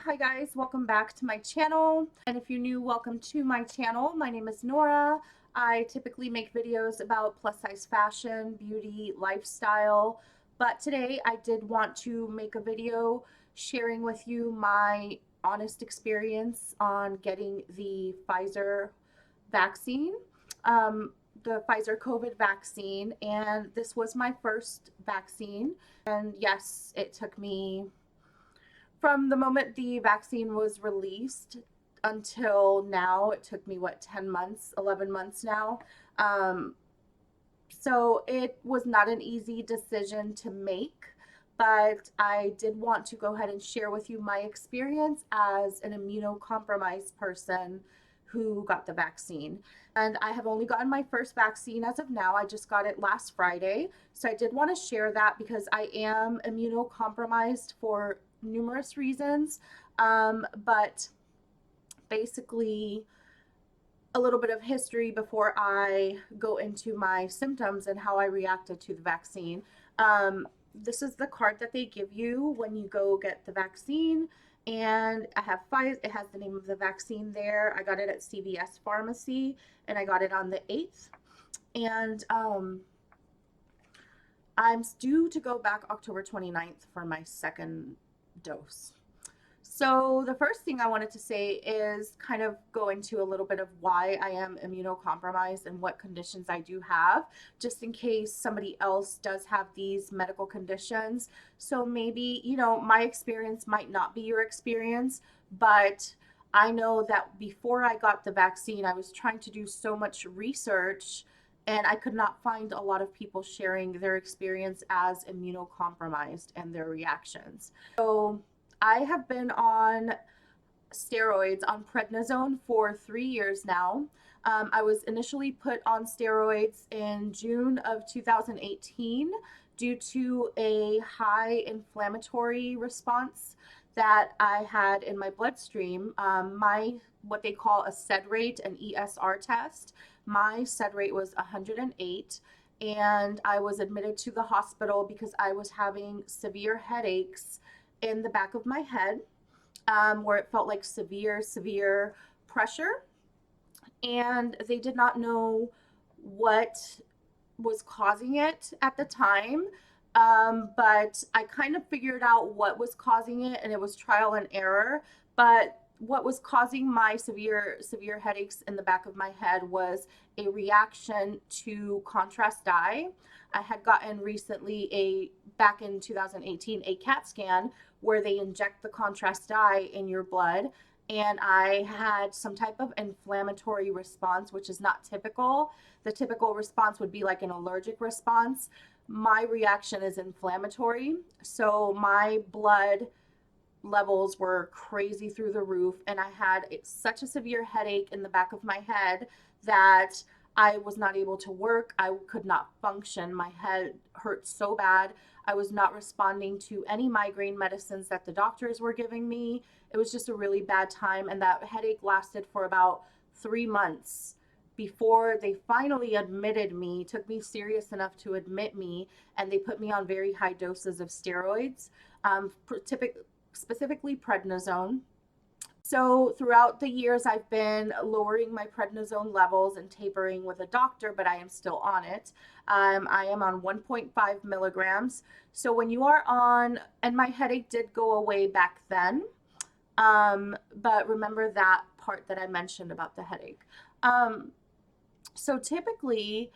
Hi guys, welcome back to my channel. And if you're new, welcome to my channel. My name is Nora. I typically make videos about plus size fashion, beauty, lifestyle, but today I did want to make a video sharing with you my honest experience on getting the Pfizer vaccine, the Pfizer COVID vaccine, and this was my first vaccine. And yes, it took me from the moment the vaccine was released until now. It took me, what, 10 months, 11 months now. Um, so it was not an easy decision to make, but I did want to go ahead and share with you my experience as an immunocompromised person who got the vaccine. And I have only gotten my first vaccine as of now. I just got it last Friday. So I did want to share that because I am immunocompromised for numerous reasons. But basically, a little bit of history before I go into my symptoms and how I reacted to the vaccine. This is the card that they give you when you go get the vaccine, and I have Pfizer. It has the name of the vaccine there. I got it at CVS Pharmacy, and I got it on the 8th. And I'm due to go back October 29th for my second dose. So the first thing I wanted to say is kind of go into a little bit of why I am immunocompromised and what conditions I do have, just in case somebody else does have these medical conditions. So maybe, my experience might not be your experience, but I know that before I got the vaccine, I was trying to do so much research and I could not find a lot of people sharing their experience as immunocompromised and their reactions. So I have been on steroids, on prednisone, for 3 years now. I was initially put on steroids in June of 2018 due to a high inflammatory response that I had in my bloodstream. What they call a SED rate, an ESR test. My SED rate was 108, and I was admitted to the hospital because I was having severe headaches in the back of my head, where it felt like severe pressure. And they did not know what was causing it at the time. But I kind of figured out what was causing it, and it was trial and error. But what was causing my severe headaches in the back of my head was a reaction to contrast dye. I had gotten recently, back in 2018, a CAT scan where they inject the contrast dye in your blood, and I had some type of inflammatory response, which is not typical. The typical response would be like an allergic response. My reaction is inflammatory, so my blood levels were crazy through the roof, and I had such a severe headache in the back of my head that I was not able to work. I could not function. My head hurt so bad. I was not responding to any migraine medicines that the doctors were giving me. It was just a really bad time, and that headache lasted for about 3 months before they finally admitted me, took me serious enough to admit me, and they put me on very high doses of steroids, specifically prednisone. So throughout the years, I've been lowering my prednisone levels and tapering with a doctor, but I am still on it. I am on 1.5 milligrams. So when you are on, and my headache did go away back then, but remember that part that I mentioned about the headache. So typically,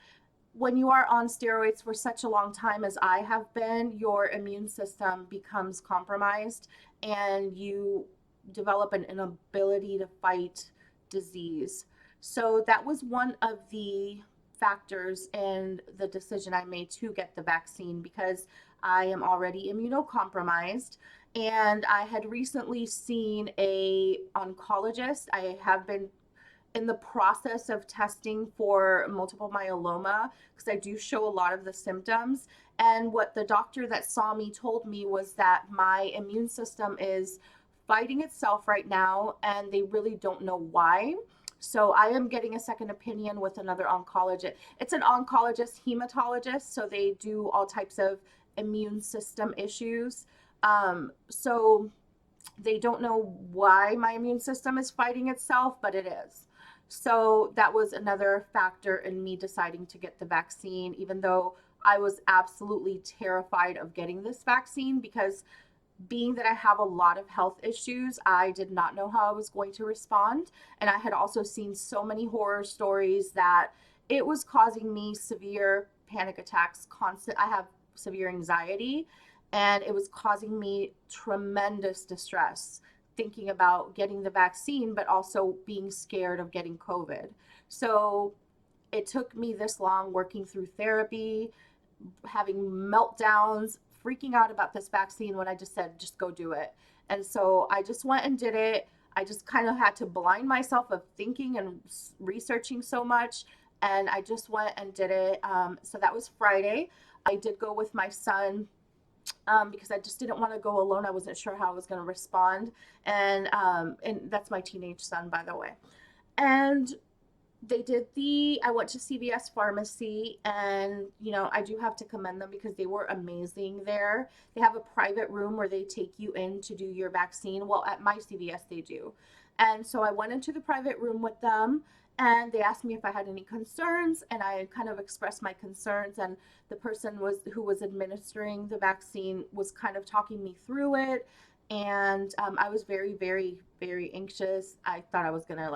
when you are on steroids for such a long time as I have been, your immune system becomes compromised and you develop an inability to fight disease. So that was one of the factors in the decision I made to get the vaccine, because I am already immunocompromised, and I had recently seen a oncologist. I have been in the process of testing for multiple myeloma because I do show a lot of the symptoms. And what the doctor that saw me told me was that my immune system is fighting itself right now, and they really don't know why. So I am getting a second opinion with another oncologist. It's an oncologist hematologist, so they do all types of immune system issues. So They don't know why my immune system is fighting itself, but it is. So that was another factor in me deciding to get the vaccine, even though I was absolutely terrified of getting this vaccine because being that I have a lot of health issues, I did not know how I was going to respond. And I had also seen so many horror stories that it was causing me severe panic attacks, constant. I have severe anxiety, and it was causing me tremendous distress thinking about getting the vaccine, but also being scared of getting COVID. So it took me this long working through therapy, having meltdowns, freaking out about this vaccine when I just said, just go do it. And so I just went and did it. I just kind of had to blind myself of thinking and researching so much. And I just went and did it. So that was Friday. I did go with my son because I just didn't want to go alone. I wasn't sure how I was going to respond. And that's my teenage son, by the way. And I went to CVS Pharmacy, and I do have to commend them because they were amazing there. They have a private room where they take you in to do your vaccine. Well, at my CVS they do. And so I went into the private room with them, and they asked me if I had any concerns, and I kind of expressed my concerns, and the person who was administering the vaccine was kind of talking me through it. And I was very, very, very anxious. I thought I was gonna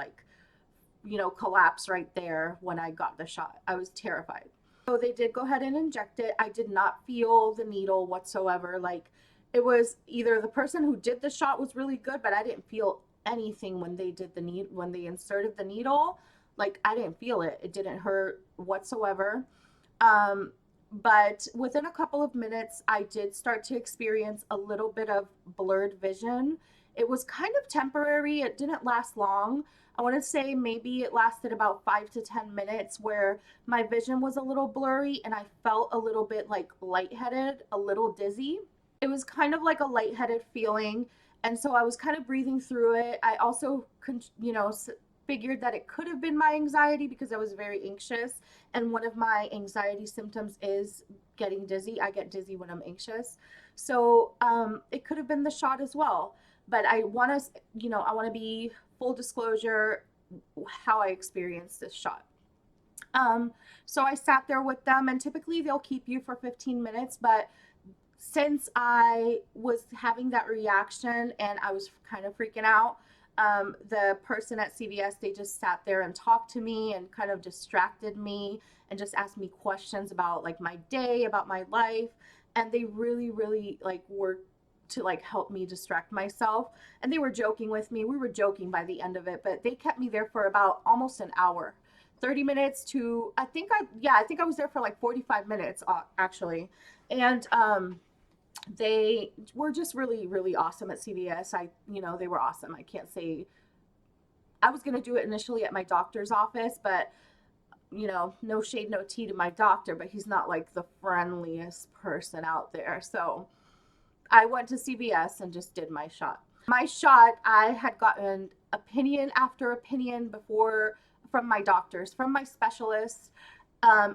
collapse right there when I got the shot. I was terrified. So they did go ahead and inject it. I did not feel the needle whatsoever. Like, it was either the person who did the shot was really good, but I didn't feel anything when when they inserted the needle. Like, I didn't feel it. It didn't hurt whatsoever. But within a couple of minutes, I did start to experience a little bit of blurred vision. It was kind of temporary. It didn't last long. I want to say maybe it lasted about 5 to 10 minutes where my vision was a little blurry and I felt a little bit like lightheaded, a little dizzy. It was kind of like a lightheaded feeling. And so I was kind of breathing through it. I also, figured that it could have been my anxiety because I was very anxious. And one of my anxiety symptoms is getting dizzy. I get dizzy when I'm anxious. So it could have been the shot as well. But I want to be full disclosure how I experienced this shot. So I sat there with them, and typically they'll keep you for 15 minutes, but since I was having that reaction and I was kind of freaking out, the person at CVS, they just sat there and talked to me and kind of distracted me and just asked me questions about like my day, about my life. And they really, really worked to help me distract myself. And they were joking with me. We were joking by the end of it, but they kept me there for about almost an hour. 30 minutes to I think I was there for like 45 minutes actually. And they were just really, really awesome at CVS. They were awesome. I can't say. I was going to do it initially at my doctor's office, but no shade, no tea to my doctor, but he's not like the friendliest person out there. So I went to CVS and just did my shot. My shot, I had gotten opinion after opinion before from my doctors, from my specialists,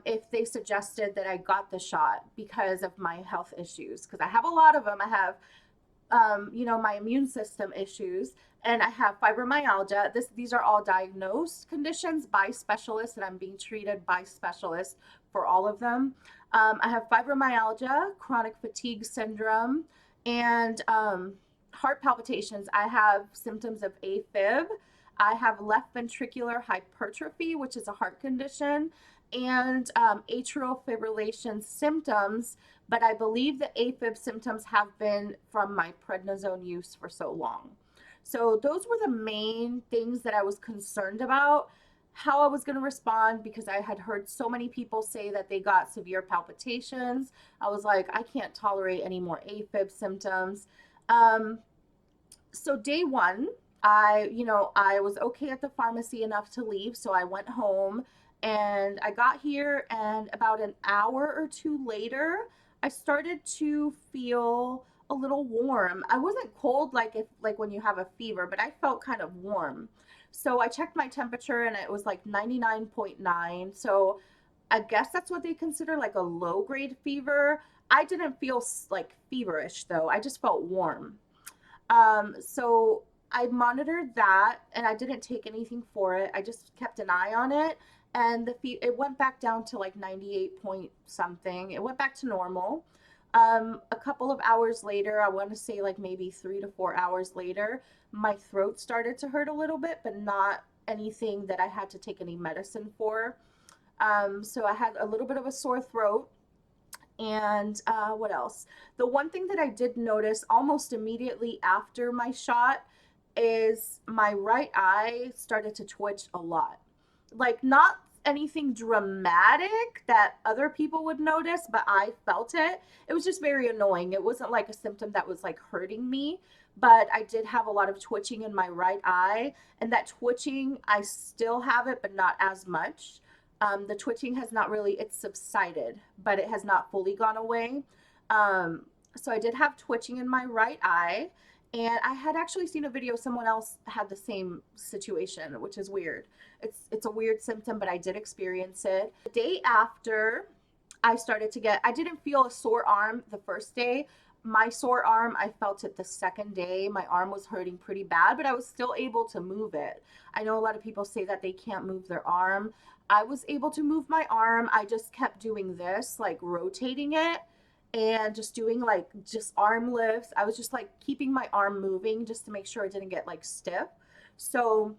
if they suggested that I got the shot because of my health issues. Because I have a lot of them. I have, my immune system issues, and I have fibromyalgia. These are all diagnosed conditions by specialists, and I'm being treated by specialists for all of them. I have fibromyalgia, chronic fatigue syndrome, and heart palpitations. I have symptoms of AFib. I have left ventricular hypertrophy, which is a heart condition, and atrial fibrillation symptoms, but I believe the AFib symptoms have been from my prednisone use for so long. So those were the main things that I was concerned about, how I was going to respond, because I had heard so many people say that they got severe palpitations. I was like, I can't tolerate any more AFib symptoms. So day one, I was okay at the pharmacy enough to leave, so I went home. And I got here, and about an hour or two later, I started to feel a little warm. I wasn't cold like when you have a fever, but I felt kind of warm. So I checked my temperature, and it was like 99.9. So I guess that's what they consider like a low grade fever. I didn't feel like feverish though. I just felt warm. So I monitored that and I didn't take anything for it. I just kept an eye on it, and it went back down to like 98 point something. It went back to normal. A couple of hours later, I want to say like maybe 3 to 4 hours later, my throat started to hurt a little bit, but not anything that I had to take any medicine for. So I had a little bit of a sore throat. And what else? The one thing that I did notice almost immediately after my shot is my right eye started to twitch a lot. Like, not anything dramatic that other people would notice, but I felt it. It was just very annoying. It wasn't like a symptom that was like hurting me, but I did have a lot of twitching in my right eye. And that twitching, I still have it, but not as much. The twitching has not really, it's subsided, but it has not fully gone away. So I did have twitching in my right eye, and I had actually seen a video, someone else had the same situation, which is weird. It's a weird symptom, but I did experience it. The day after, I didn't feel a sore arm the first day. My sore arm, I felt it the second day. My arm was hurting pretty bad, but I was still able to move it. I know a lot of people say that they can't move their arm. I was able to move my arm. I just kept doing this, like rotating it and just doing like just arm lifts. I was just like keeping my arm moving just to make sure it didn't get like stiff. So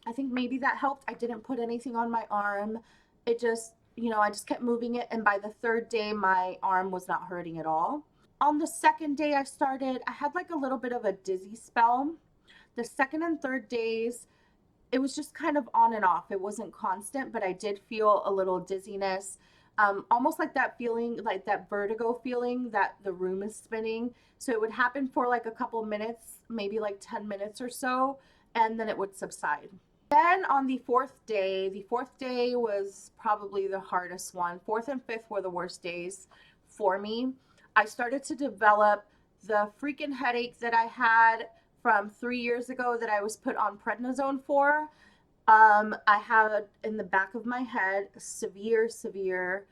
I think maybe that helped. I didn't put anything on my arm. It just, I just kept moving it. And by the third day, my arm was not hurting at all. On the second day I had like a little bit of a dizzy spell. The second and third days, it was just kind of on and off. It wasn't constant, but I did feel a little dizziness, almost like that feeling, like that vertigo feeling that the room is spinning. So it would happen for like a couple minutes, maybe like 10 minutes or so, and then it would subside. Then on the fourth day was probably the hardest one. Fourth and fifth were the worst days for me. I started to develop the freaking headache that I had from 3 years ago that I was put on prednisone for. I had in the back of my head severe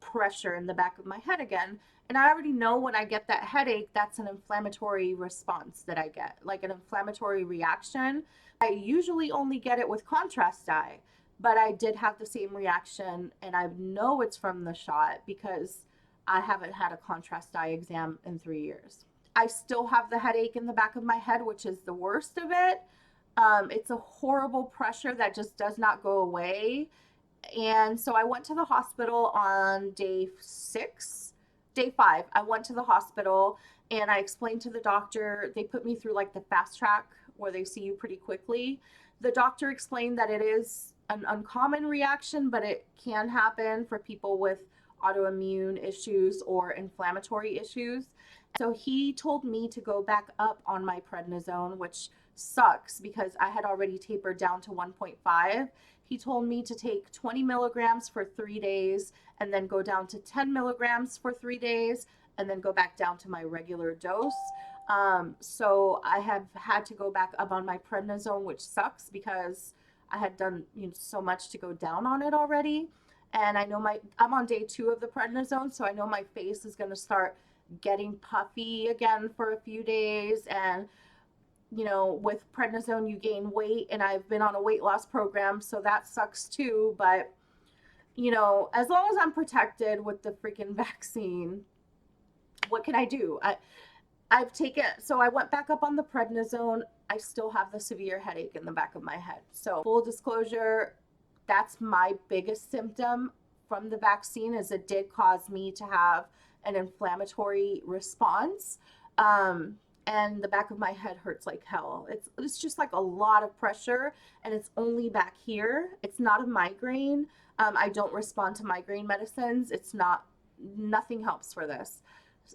pressure in the back of my head again. And I already know when I get that headache, that's an inflammatory response that I get, like an inflammatory reaction. I usually only get it with contrast dye, but I did have the same reaction, and I know it's from the shot because I haven't had a contrast dye exam in 3 years. I still have the headache in the back of my head, which is the worst of it. It's a horrible pressure that just does not go away. And so I went to the hospital on day 5. I went to the hospital and I explained to the doctor, they put me through like the fast track where they see you pretty quickly. The doctor explained that it is an uncommon reaction, but it can happen for people with autoimmune issues or inflammatory issues. So he told me to go back up on my prednisone, which sucks because I had already tapered down to 1.5. He told me to take 20 milligrams for 3 days and then go down to 10 milligrams for 3 days and then go back down to my regular dose. So I have had to go back up on my prednisone, which sucks because I had done so much to go down on it already. And I know I'm on day 2 of the prednisone, so I know my face is going to start getting puffy again for a few days. And with prednisone you gain weight, and I've been on a weight loss program, so that sucks too. But as long as I'm protected with the freaking vaccine, what can I do? So I went back up on the prednisone. I still have the severe headache in the back of my head. So full disclosure, that's my biggest symptom from the vaccine, is it did cause me to have an inflammatory response. And the back of my head hurts like hell. It's just like a lot of pressure, and it's only back here. It's not a migraine. I don't respond to migraine medicines. Nothing helps for this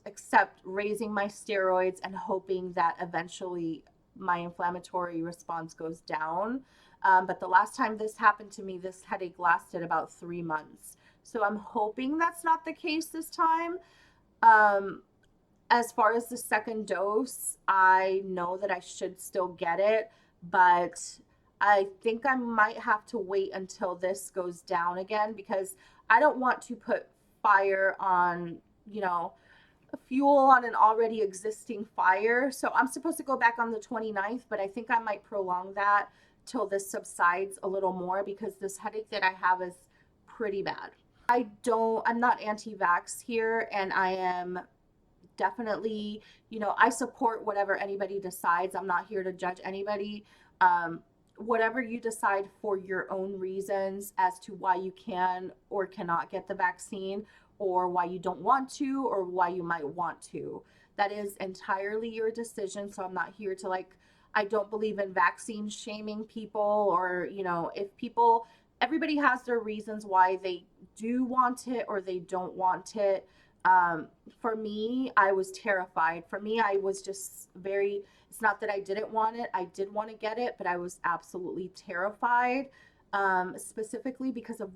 except raising my steroids and hoping that eventually my inflammatory response goes down. But the last time this happened to me, this headache lasted about 3 months. So I'm hoping that's not the case this time. As far as the second dose, I know that I should still get it, but I think I might have to wait until this goes down again because I don't want to put fire on, fuel on an already existing fire. So I'm supposed to go back on the 29th, but I think I might prolong that till this subsides a little more because this headache that I have is pretty bad. I'm not anti-vax here, and I am definitely, I support whatever anybody decides. I'm not here to judge anybody. Um, Whatever you decide for your own reasons as to why you can or cannot get the vaccine, or why you don't want to, or why you might want to. That is entirely your decision. So I'm not here to I don't believe in vaccine shaming people, or, if people, everybody has their reasons why they do want it or they don't want it. For me, I was terrified. For me, I was just very, it's not that I didn't want it. I did want to get it, but I was absolutely terrified, specifically because of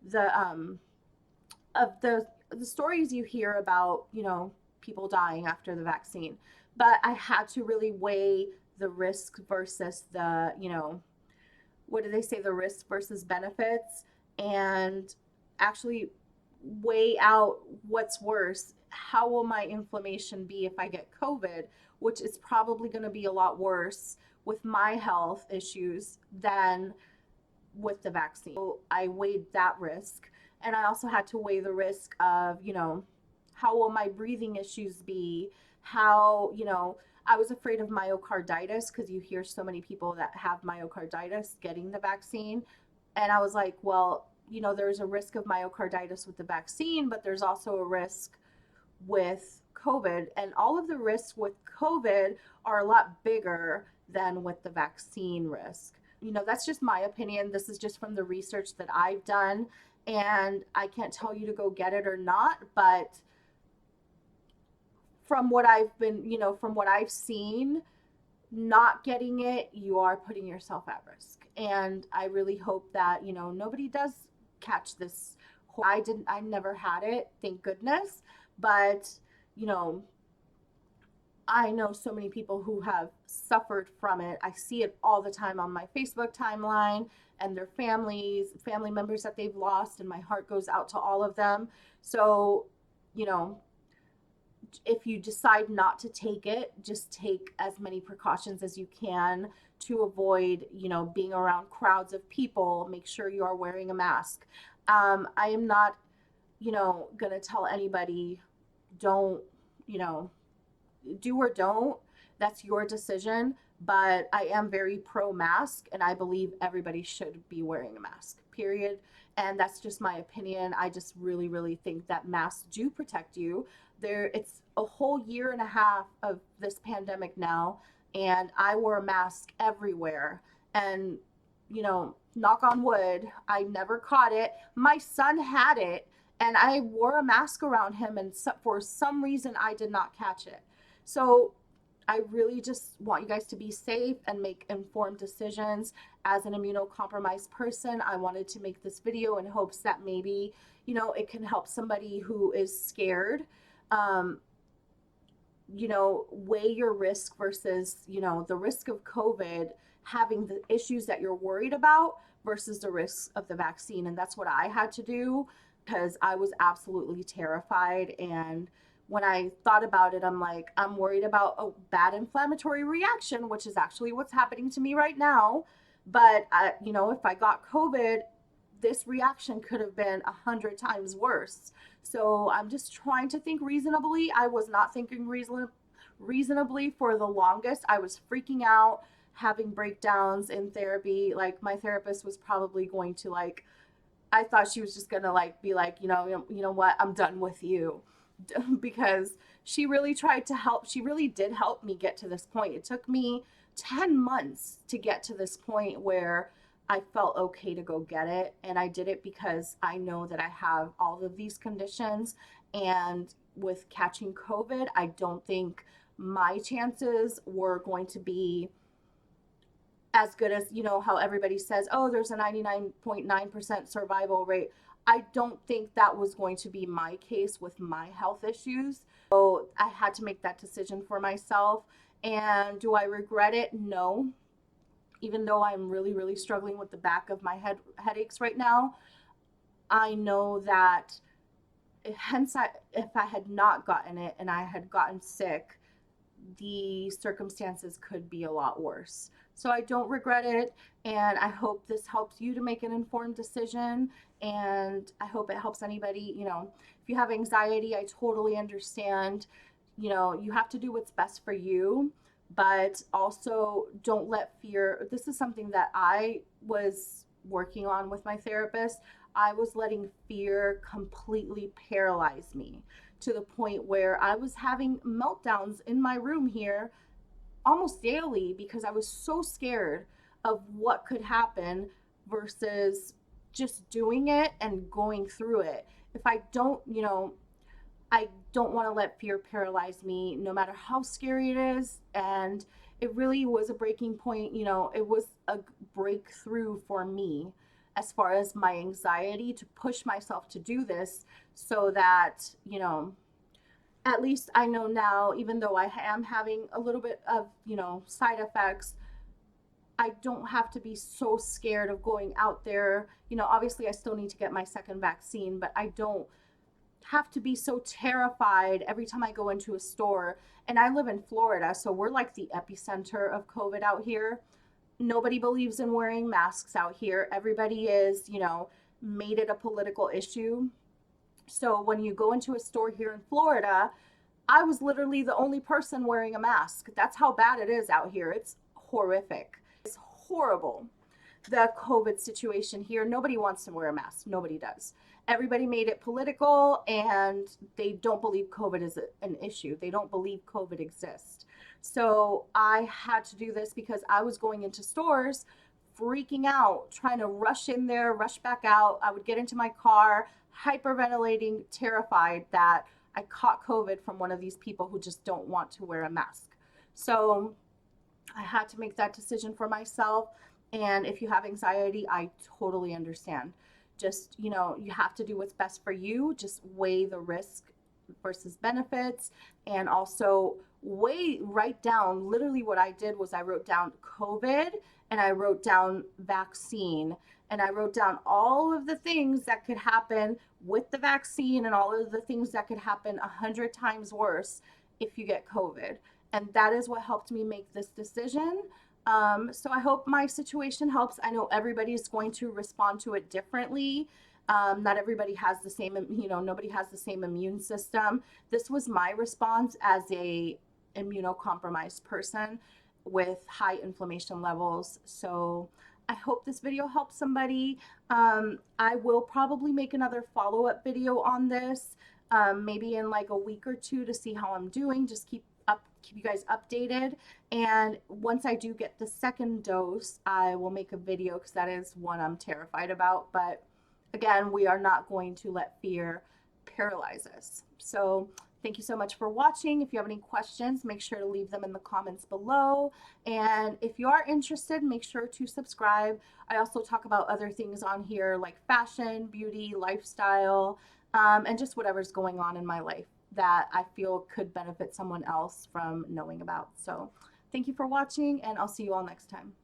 the, of the stories you hear about, people dying after the vaccine. But I had to really weigh the risk versus the, what do they say, the risk versus benefits, and actually weigh out what's worse. How will my inflammation be if I get COVID, which is probably going to be a lot worse with my health issues than with the vaccine. So I weighed that risk. And I also had to weigh the risk of, how will my breathing issues be? How, I was afraid of myocarditis because you hear so many people that have myocarditis getting the vaccine. And I was like, well, there's a risk of myocarditis with the vaccine, but there's also a risk with COVID. And all of the risks with COVID are a lot bigger than with the vaccine risk. That's just my opinion. This is just from the research that I've done. And I can't tell you to go get it or not, but from what from what I've seen, not getting it, you are putting yourself at risk. And I really hope that, nobody does catch this. I never had it, thank goodness. But, I know so many people who have suffered from it. I see it all the time on my Facebook timeline, and their family members that they've lost, and my heart goes out to all of them. So, you know, if you decide not to take it, just take as many precautions as you can to avoid, being around crowds of people. Make sure you are wearing a mask. I am not, going to tell anybody, don't, do or don't. That's your decision. But I am very pro mask, and I believe everybody should be wearing a mask, period. And that's just my opinion. I just really, really think that masks do protect you. It's a whole year and a half of this pandemic now, and I wore a mask everywhere. And, knock on wood, I never caught it. My son had it, and I wore a mask around him, and for some reason, I did not catch it. So I really just want you guys to be safe and make informed decisions. As an immunocompromised person, I wanted to make this video in hopes that maybe, it can help somebody who is scared. Weigh your risk versus, the risk of COVID, having the issues that you're worried about versus the risks of the vaccine. And that's what I had to do, because I was absolutely terrified. And when I thought about it, I'm like, I'm worried about a bad inflammatory reaction, which is actually what's happening to me right now. But, if I got COVID, this reaction could have been 100 times worse. So I'm just trying to think reasonably. I was not thinking reasonably for the longest. I was freaking out, having breakdowns in therapy. Like, my therapist was probably going to, I thought she was just gonna be like, you know what, I'm done with you. Because she really tried to help. She really did help me get to this point. It took me 10 months to get to this point where I felt okay to go get it. And I did it because I know that I have all of these conditions. And with catching COVID, I don't think my chances were going to be as good as, how everybody says, oh, there's a 99.9% survival rate. I don't think that was going to be my case with my health issues. So I had to make that decision for myself. And do I regret it? No. Even though I'm really, really struggling with the back of my headaches right now, I know that hence, if I had not gotten it and I had gotten sick, the circumstances could be a lot worse. So I don't regret it, and I hope this helps you to make an informed decision. And I hope it helps anybody. If you have anxiety, I totally understand. You have to do what's best for you, but also don't let fear. This is something that I was working on with my therapist. I was letting fear completely paralyze me to the point where I was having meltdowns in my room here almost daily because I was so scared of what could happen versus just doing it and going through it. If I don't, I don't want to let fear paralyze me no matter how scary it is. And it really was a breaking point. It was a breakthrough for me as far as my anxiety to push myself to do this so that, at least I know now, even though I am having a little bit of, side effects, I don't have to be so scared of going out there. Obviously I still need to get my second vaccine, but I don't have to be so terrified every time I go into a store. And I live in Florida, so we're like the epicenter of COVID out here. Nobody believes in wearing masks out here. Everybody is, made it a political issue. So when you go into a store here in Florida, I was literally the only person wearing a mask. That's how bad it is out here. It's horrific. It's horrible. The COVID situation here, nobody wants to wear a mask. Nobody does. Everybody made it political, and they don't believe COVID is an issue. They don't believe COVID exists. So I had to do this because I was going into stores freaking out, trying to rush in there, rush back out. I would get into my car, hyperventilating, terrified that I caught COVID from one of these people who just don't want to wear a mask. So I had to make that decision for myself. And if you have anxiety, I totally understand. Just, you have to do what's best for you. Just weigh the risk versus benefits, and also write down. Literally what I did was I wrote down COVID and I wrote down vaccine, and I wrote down all of the things that could happen with the vaccine and all of the things that could happen 100 times worse if you get COVID. And that is what helped me make this decision. So I hope my situation helps. I know everybody is going to respond to it differently. Not everybody has the same, nobody has the same immune system. This was my response as a immunocompromised person with high inflammation levels. So I hope this video helps somebody. I will probably make another follow-up video on this, maybe in like a week or two, to see how I'm doing. Just keep you guys updated. And once I do get the second dose, I will make a video, because that is one I'm terrified about. But again, we are not going to let fear paralyze us. So thank you so much for watching. If you have any questions, make sure to leave them in the comments below. And if you are interested, make sure to subscribe. I also talk about other things on here like fashion, beauty, lifestyle, and just whatever's going on in my life that I feel could benefit someone else from knowing about. So thank you for watching, and I'll see you all next time.